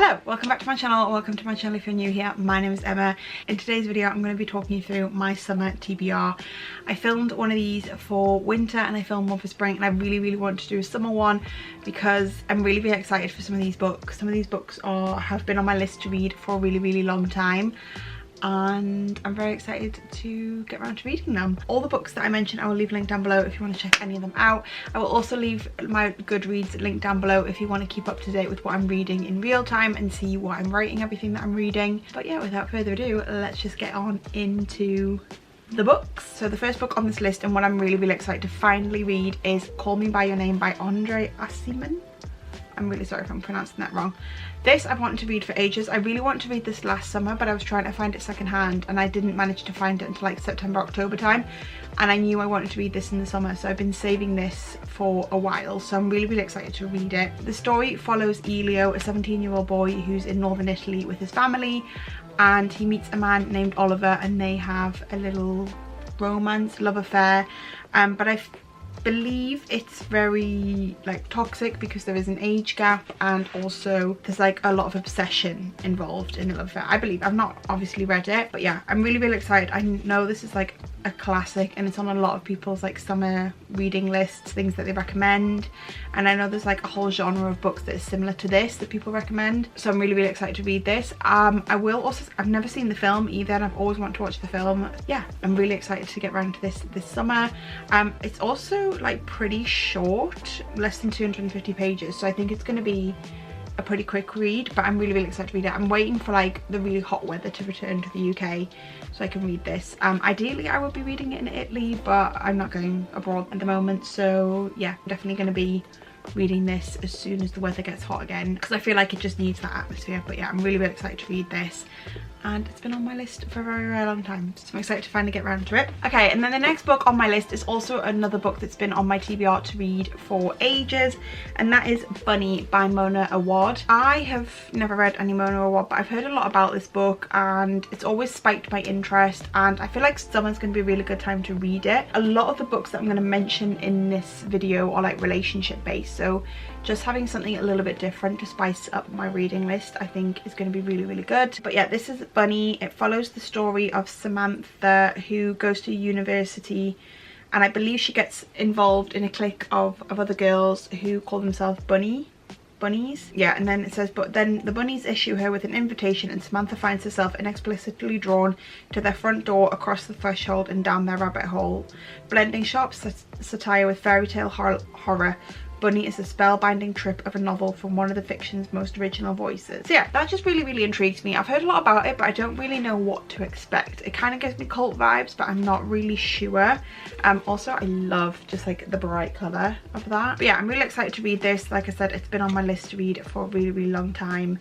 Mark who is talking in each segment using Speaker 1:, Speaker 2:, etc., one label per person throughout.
Speaker 1: Hello, welcome back to my channel. Welcome to my channel if you're new here. My name is Emma. In today's video I'm going to be talking you through my summer TBR. I filmed one of these for winter and I filmed one for spring, and I really want to do a summer one because I'm really excited for some of these books. Some of these books have been on my list to read for a really long time, and I'm very excited to get around to reading them. All the books that I mentioned I will leave a link down below if you want to check any of them out. I will also leave my Goodreads link down below if you want to keep up to date with what I'm reading in real time and see what I'm writing, everything that I'm reading. But yeah, without further ado, let's just get on into the books. So the first book on this list, and what I'm really excited to finally read, is Call Me By Your Name by Aciman. I'm really sorry if I'm pronouncing that wrong. This I've wanted to read for ages. I really wanted to read this last summer, but I was trying to find it secondhand and I didn't manage to find it until like September, October time. And I knew I wanted to read this in the summer, so I've been saving this for a while. So I'm really excited to read it. The story follows Elio, a 17-year-old boy who's in northern Italy with his family, and he meets a man named Oliver and they have a little romance, love affair. But I believe it's very like toxic because there is an age gap, and also there's like a lot of obsession involved in the love affair. I believe. I've not obviously read it, but yeah, I'm really excited. I know this is like a classic and it's on a lot of people's like summer reading lists, things that they recommend, and I know there's like a whole genre of books that is similar to this that people recommend, so I'm really excited to read this. I've never seen the film either and I've always wanted to watch the film. Yeah, I'm really excited to get around to this summer. It's also like pretty short, less than 250 pages, so I think it's going to be a pretty quick read, but I'm really excited to read it. I'm waiting for like the really hot weather to return to the UK so I can read this. Ideally I would be reading it in Italy, but I'm not going abroad at the moment, so yeah, I'm definitely going to be reading this as soon as the weather gets hot again because I feel like it just needs that atmosphere. But yeah, I'm really excited to read this, and it's been on my list for a very long time, so I'm excited to finally get around to it. Okay, and then the next book on my list is also another book that's been on my TBR to read for ages, and that is Bunny by Mona Awad. I have never read any Mona Awad, but I've heard a lot about this book and it's always spiked my interest, and I feel like summer's going to be a really good time to read it. A lot of the books that I'm going to mention in this video are like relationship based, so just having something a little bit different to spice up my reading list I think is going to be really good. But yeah, this is Bunny. It follows the story of Samantha, who goes to university, and I believe she gets involved in a clique of other girls who call themselves bunnies. Yeah, and then it says, but then the bunnies issue her with an invitation and Samantha finds herself inexplicably drawn to their front door, across the threshold and down their rabbit hole. Blending sharp satire with fairy tale horror, Bunny is a spellbinding trip of a novel from one of the fiction's most original voices. So yeah, that just really intrigues me. I've heard a lot about it, but I don't really know what to expect. It kind of gives me cult vibes, but I'm not really sure. Also, I love just like the bright colour of that. But yeah, I'm really excited to read this. Like I said, it's been on my list to read for a really long time,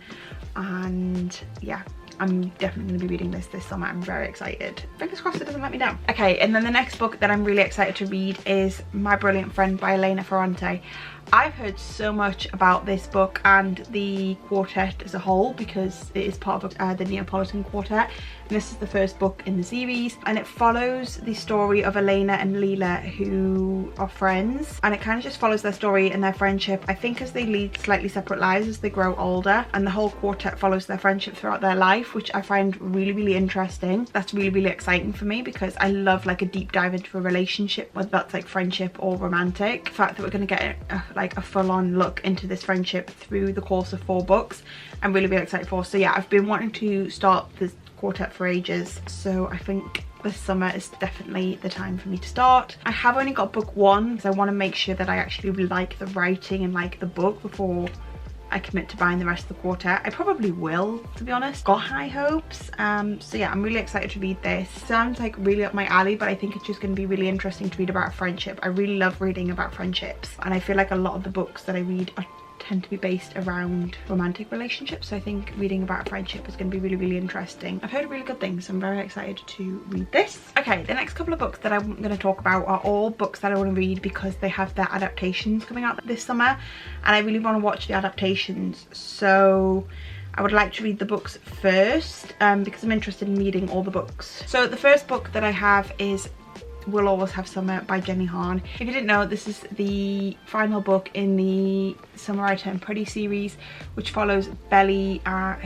Speaker 1: and yeah, I'm definitely going to be reading this summer. I'm very excited. Fingers crossed it doesn't let me down. Okay, and then the next book that I'm really excited to read is My Brilliant Friend by Elena Ferrante. I've heard so much about this book and the quartet as a whole because it is part of the Neapolitan Quartet. And this is the first book in the series, and it follows the story of Elena and Leela, who are friends, and it kind of just follows their story and their friendship, I think, as they lead slightly separate lives as they grow older, and the whole quartet follows their friendship throughout their life, which I find really interesting. That's really exciting for me because I love like a deep dive into a relationship, whether that's like friendship or romantic. The fact that we're going to get like a full-on look into this friendship through the course of 4 books, I'm really excited for. So yeah, I've been wanting to start this quartet for ages, so I think this summer is definitely the time for me to start. I have only got book 1 because I want to make sure that I actually like the writing and like the book before I commit to buying the rest of the quartet. I probably will, to be honest. Got high hopes. So yeah, I'm really excited to read this. Sounds like really up my alley, but I think it's just going to be really interesting to read about a friendship. I really love reading about friendships, and I feel like a lot of the books that I read tend to be based around romantic relationships, so I think reading about a friendship is going to be really interesting. I've heard really good things, so I'm very excited to read this. Okay, the next couple of books that I'm going to talk about are all books that I want to read because they have their adaptations coming out this summer, and I really want to watch the adaptations, so I would like to read the books first because I'm interested in reading all the books. So the first book that I have is We'll Always Have Summer by Jenny Han. If you didn't know, this is the final book in the Summer I Turn Pretty series, which follows Belly,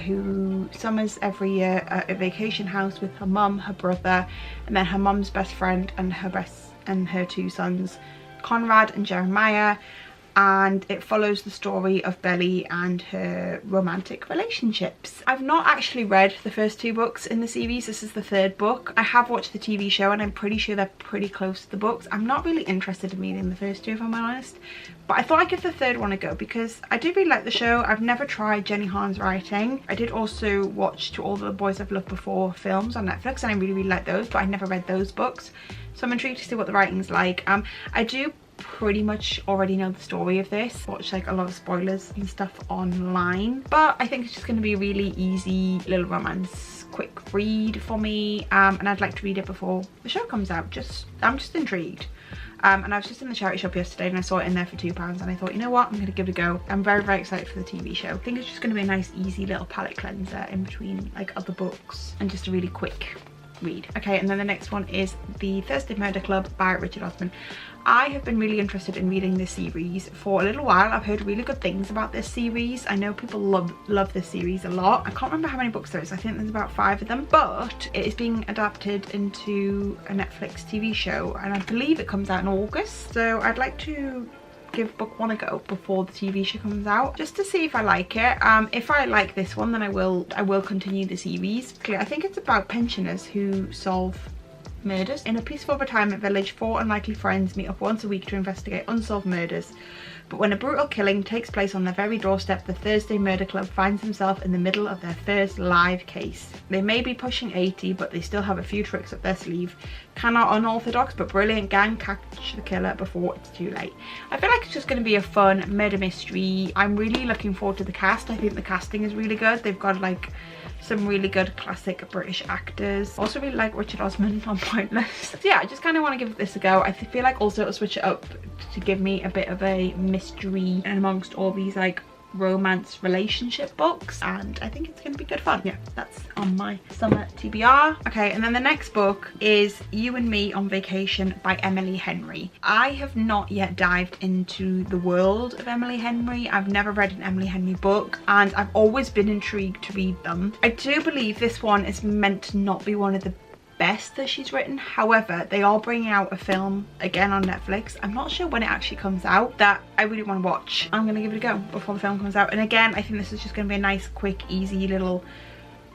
Speaker 1: who summers every year at a vacation house with her mum, her brother, and then her mum's best friend and her two sons, Conrad and Jeremiah. And it follows the story of Belly and her romantic relationships. I've not actually read the first 2 books in the series. This is the 3rd book. I have watched the TV show and I'm pretty sure they're pretty close to the books. I'm not really interested in reading the first 2, if I'm honest, but I thought I'd give the 3rd one a go because I do really like the show. I've never tried Jenny Han's writing. I did also watch To All the Boys I've Loved Before films on Netflix, and I really like those, but I never read those books, so I'm intrigued to see what the writing's like. I do pretty much already know the story of this. Watch like a lot of spoilers and stuff online, but I think it's just going to be a really easy little romance quick read for me, and I'd like to read it before the show comes out. I'm just intrigued. And I was just in the charity shop yesterday and I saw it in there for £2 and I thought, you know what, I'm going to give it a go. I'm very, very excited for the TV show. I think it's just going to be a nice easy little palette cleanser in between like other books and just a really quick read. Okay, and then the next one is The Thursday Murder Club by Richard Osman. I have been really interested in reading this series for a little while. I've heard really good things about this series. I know people love this series a lot. I can't remember how many books there is. I think there's about 5 of them, but it is being adapted into a Netflix TV show and I believe it comes out in August. So I'd like to give book 1 a go before the TV show comes out, just to see if I like it. If I like this one, then I will continue the series. I think it's about pensioners who solve murders. In a peaceful retirement village, 4 unlikely friends meet up once a week to investigate unsolved murders. But when a brutal killing takes place on their very doorstep, the Thursday Murder Club finds himself in the middle of their first live case. They may be pushing 80, but they still have a few tricks up their sleeve. Can our unorthodox but brilliant gang catch the killer before it's too late? I feel like it's just going to be a fun murder mystery. I'm really looking forward to the cast. I think the casting is really good. They've got like some really good classic British actors. Also really like Richard Osman on Pointless. So yeah, I just kind of want to give this a go. I feel like also it'll switch it up to give me a bit of a mystery and amongst all these like romance relationship books, and I think it's gonna be good fun. Yeah, that's on my summer TBR. Okay, and then the next book is You and Me on Vacation by Emily Henry. I have not yet dived into the world of Emily Henry. I've never read an Emily Henry book and I've always been intrigued to read them. I do believe this one is meant to not be one of the best that she's written. However, they are bringing out a film again on Netflix. I'm not sure when it actually comes out, that I really want to watch. I'm gonna give it a go before the film comes out. And again, I think this is just gonna be a nice quick easy little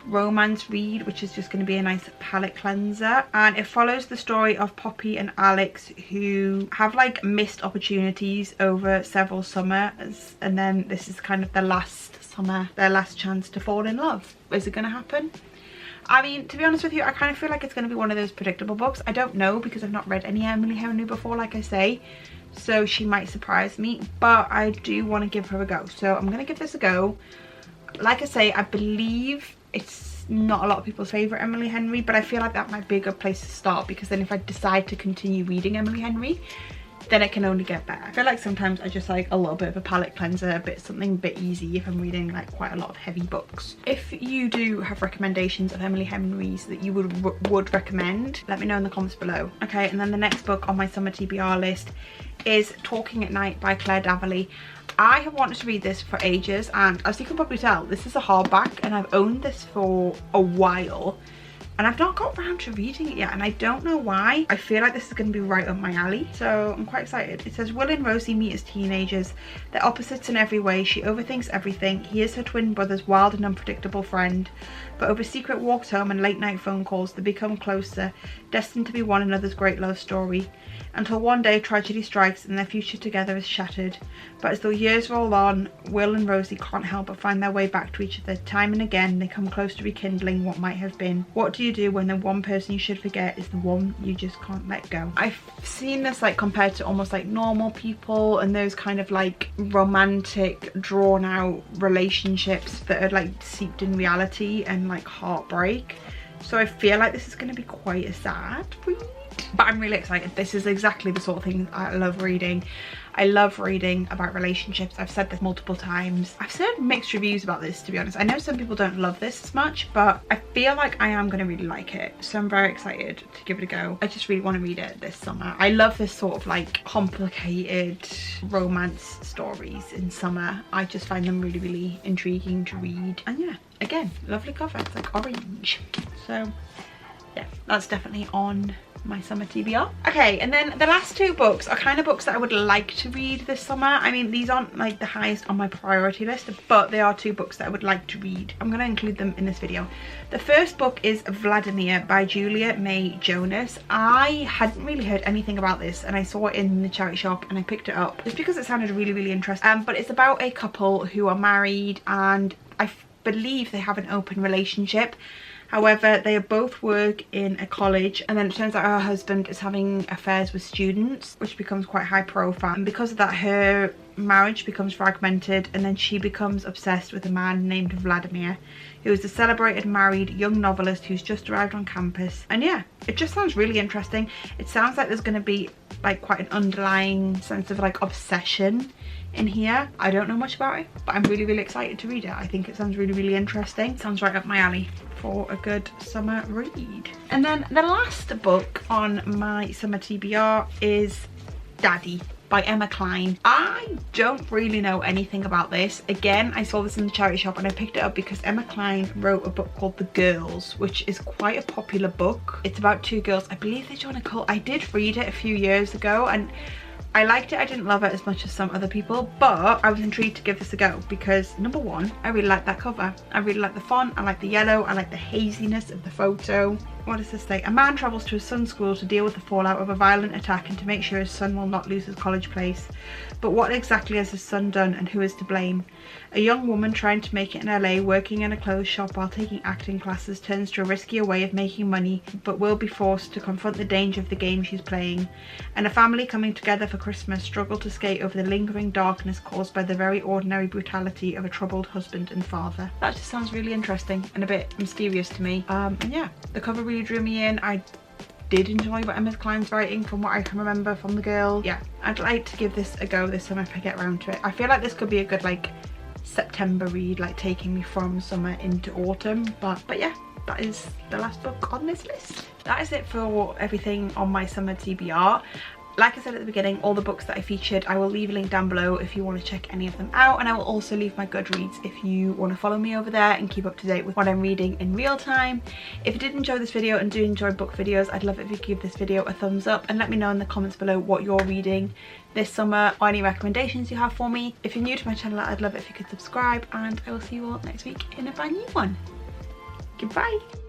Speaker 1: romance read, which is just going to be a nice palette cleanser. And it follows the story of Poppy and Alex, who have like missed opportunities over several summers, and then this is kind of the last summer, their last chance to fall in love. Is it going to happen? I mean, to be honest with you, I kind of feel like it's going to be one of those predictable books. I don't know because I've not read any Emily Henry before, like I say, so she might surprise me, but I do want to give her a go. So I'm going to give this a go. Like I say, I believe it's not a lot of people's favourite Emily Henry, but I feel like that might be a good place to start, because then if I decide to continue reading Emily Henry, then it can only get better. I feel like sometimes I just like a little bit of a palette cleanser, something a bit easy if I'm reading like quite a lot of heavy books. If you do have recommendations of Emily Henry's that you would recommend, let me know in the comments below. Okay, and then the next book on my summer TBR list is Talking at Night by Claire Daverley. I have wanted to read this for ages, and as you can probably tell, this is a hardback and I've owned this for a while and I've not got around to reading it yet, and I don't know why. I feel like this is going to be right up my alley, so I'm quite excited. It says, Will and Rosie meet as teenagers. They're opposites in every way. She overthinks everything. He is her twin brother's wild and unpredictable friend. But over secret walks home and late night phone calls, they become closer, destined to be one another's great love story. Until one day tragedy strikes and their future together is shattered. But as the years roll on, Will and Rosie can't help but find their way back to each other. Time and again, they come close to rekindling what might have been. What do you do when the one person you should forget is the one you just can't let go? I've seen this like compared to almost like Normal People and those kind of like romantic, drawn out relationships that are like seeped in reality and like heartbreak. So I feel like this is going to be quite a sad read, but I'm really excited. This is exactly the sort of thing I love reading. I love reading about relationships. I've said this multiple times. I've heard mixed reviews about this, to be honest. I know some people don't love this as much, but I feel like I am going to really like it. So I'm very excited to give it a go. I just really want to read it this summer. I love this sort of like complicated romance stories in summer. I just find them really, really intriguing to read. And yeah, again, lovely cover. It's like orange. So yeah, that's definitely on my summer TBR. Okay, and then the last two books are kind of books that I would like to read this summer. I mean, these aren't like the highest on my priority list, but they are two books that I would like to read. I'm going to include them in this video. The first book is Vladamir by Julia May Jonas. I hadn't really heard anything about this, and I saw it in the charity shop and I picked it up just because it sounded really, really interesting. But it's about a couple who are married, and I believe they have an open relationship. However, they both work in a college, and then it turns out her husband is having affairs with students, which becomes quite high profile. And because of that, her marriage becomes fragmented, and then she becomes obsessed with a man named Vladamir, who is a celebrated married young novelist who's just arrived on campus. And yeah, it just sounds really interesting. It sounds like there's going to be like quite an underlying sense of like obsession in here. I don't know much about it, but I'm really, really excited to read it. I think it sounds really, really interesting. Sounds right up my alley for a good summer read. And then the last book on my summer TBR is Daddy by Emma Cline. I don't really know anything about this. Again, I saw this in the charity shop and I picked it up because Emma Cline wrote a book called The Girls, which is quite a popular book. It's about two girls. I believe they join a cult. I did read it a few years ago and I liked it. I didn't love it as much as some other people, but I was intrigued to give this a go because number one, I really like that cover. I really like the font, I like the yellow, I like the haziness of the photo. What does this say? A man travels to his son's school to deal with the fallout of a violent attack and to make sure his son will not lose his college place. But what exactly has his son done and who is to blame? A young woman trying to make it in LA, working in a clothes shop while taking acting classes, turns to a riskier way of making money, but will be forced to confront the danger of the game she's playing. And a family coming together for Christmas struggle to skate over the lingering darkness caused by the very ordinary brutality of a troubled husband and father. That just sounds really interesting and a bit mysterious to me. And yeah, the cover really drew me in. I did enjoy what Emma Cline's writing from what I can remember from The Girl. Yeah, I'd like to give this a go this summer if I get around to it. I feel like this could be a good like September read, like taking me from summer into autumn. But yeah, that is the last book on this list. That is it for everything on my summer TBR. Like I said at the beginning, all the books that I featured, I will leave a link down below if you want to check any of them out, and I will also leave my Goodreads if you want to follow me over there and keep up to date with what I'm reading in real time. If you did enjoy this video and do enjoy book videos, I'd love it if you could give this video a thumbs up and let me know in the comments below what you're reading this summer or any recommendations you have for me. If you're new to my channel, I'd love it if you could subscribe, and I will see you all next week in a brand new one. Goodbye!